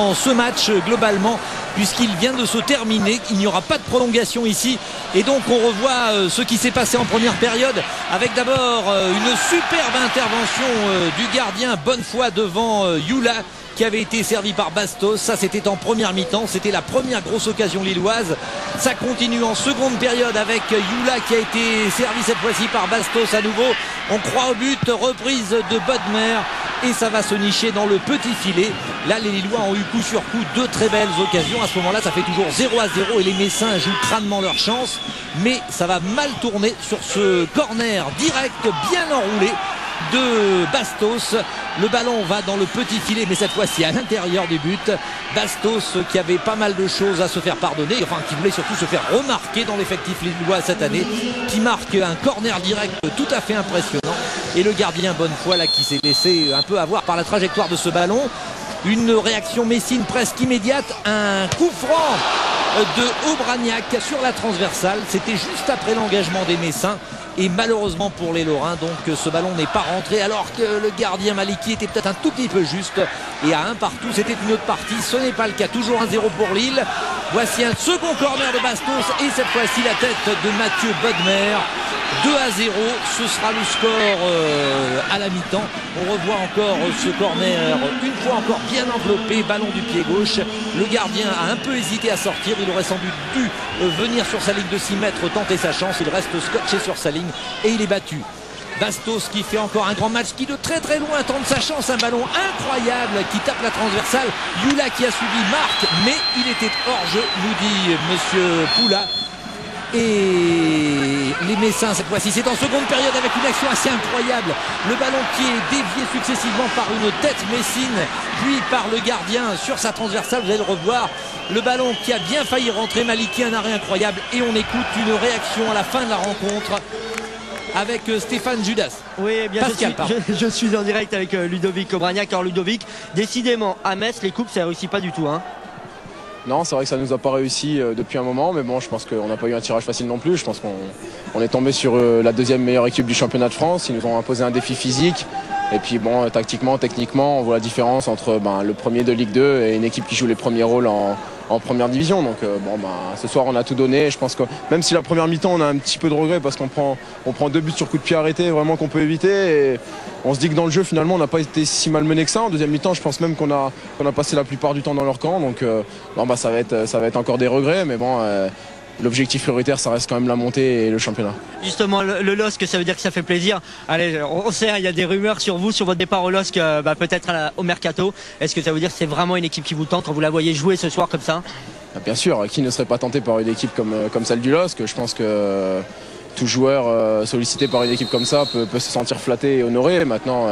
Dans ce match globalement, puisqu'il vient de se terminer, il n'y aura pas de prolongation ici et donc on revoit ce qui s'est passé en première période avec d'abord une superbe intervention du gardien Bonnefoy devant Yula qui avait été servi par Bastos. Ça c'était en première mi-temps, c'était la première grosse occasion lilloise. Ça continue en seconde période avec Yula qui a été servi cette fois-ci par Bastos à nouveau. On croit au but, reprise de Bodmer et ça va se nicher dans le petit filet. Là les Lillois ont eu coup sur coup deux très belles occasions. À ce moment là ça fait toujours 0-0 et les Messins jouent crânement leur chance, mais ça va mal tourner sur ce corner direct bien enroulé de Bastos. Le ballon va dans le petit filet, mais cette fois-ci à l'intérieur du but. Bastos qui avait pas mal de choses à se faire pardonner, enfin qui voulait surtout se faire remarquer dans l'effectif lillois cette année, qui marque un corner direct tout à fait impressionnant. Et le gardien Bonnefoy là qui s'est laissé un peu avoir par la trajectoire de ce ballon. Une réaction messine presque immédiate, un coup franc de Aubragnac sur la transversale. C'était juste après l'engagement des Messins. Et malheureusement pour les Lorrains, donc ce ballon n'est pas rentré alors que le gardien Maliki était peut-être un tout petit peu juste. Et à un partout, c'était une autre partie. Ce n'est pas le cas. Toujours 1-0 pour Lille. Voici un second corner de Bastos et cette fois-ci la tête de Mathieu Bodmer. 2-0, ce sera le score à la mi-temps. On revoit encore ce corner, une fois encore bien enveloppé, ballon du pied gauche. Le gardien a un peu hésité à sortir, il aurait sans doute dû venir sur sa ligne de 6 mètres, tenter sa chance. Il reste scotché sur sa ligne et il est battu. Bastos qui fait encore un grand match, qui de très très loin tente sa chance, un ballon incroyable qui tape la transversale. Yula qui a suivi marque, mais il était hors jeu, nous dit monsieur Poula. Et les Messins cette fois-ci, c'est en seconde période avec une action assez incroyable. Le ballon qui est dévié successivement par une tête messine, puis par le gardien sur sa transversale, vous allez le revoir. Le ballon qui a bien failli rentrer, Maliki, un arrêt incroyable. Et on écoute une réaction à la fin de la rencontre avec Stéphane Judas. Oui, eh bien Pascal, je suis en direct avec Ludovic Aubragnac. Alors Ludovic, décidément à Metz, les coupes ça réussit pas du tout, hein. Non, c'est vrai que ça nous a pas réussi depuis un moment, mais bon, je pense qu'on n'a pas eu un tirage facile non plus. Je pense qu'on est tombé sur la deuxième meilleure équipe du championnat de France. Ils nous ont imposé un défi physique. Et puis bon, tactiquement, techniquement, on voit la différence entre le premier de Ligue 2 et une équipe qui joue les premiers rôles en première division. Donc ce soir on a tout donné. Je pense que même si la première mi-temps on a un petit peu de regret parce qu'on prend 2 buts sur coup de pied arrêté vraiment qu'on peut éviter. Et on se dit que dans le jeu finalement on n'a pas été si malmené que ça. En deuxième mi-temps je pense même qu'on a passé la plupart du temps dans leur camp. Donc ça va être encore des regrets. Mais bon, l'objectif prioritaire ça reste quand même la montée et le championnat. Justement le LOSC, ça veut dire que ça fait plaisir. Allez, on sait, il y a des rumeurs sur vous, sur votre départ au LOSC, peut-être au Mercato. Est-ce que ça veut dire que c'est vraiment une équipe qui vous tente quand vous la voyez jouer ce soir comme ça? Bien sûr, qui ne serait pas tenté par une équipe comme celle du LOSC? Je pense que tout joueur sollicité par une équipe comme ça peut se sentir flatté et honoré. Maintenant,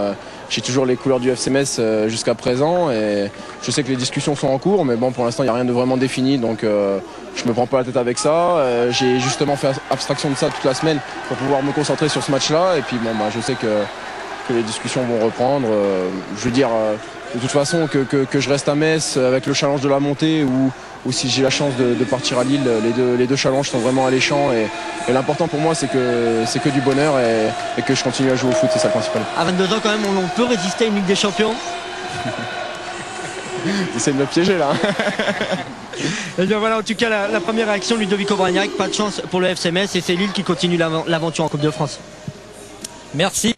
j'ai toujours les couleurs du FC Metz jusqu'à présent et je sais que les discussions sont en cours, mais bon, pour l'instant il n'y a rien de vraiment défini, donc je me prends pas la tête avec ça. J'ai justement fait abstraction de ça toute la semaine pour pouvoir me concentrer sur ce match-là, et puis je sais que les discussions vont reprendre. Je veux dire, de toute façon que je reste à Metz avec le challenge de la montée ou si j'ai la chance de partir à Lille, les deux challenges sont vraiment alléchants et l'important pour moi c'est que du bonheur et que je continue à jouer au foot, c'est ça le principal. À 22 ans quand même, on peut résister à une Ligue des Champions. J'essaie de me piéger là. Et bien voilà, en tout cas la première réaction, Ludovic Aubragnac, pas de chance pour le FC Metz et c'est Lille qui continue l'aventure en Coupe de France. Merci.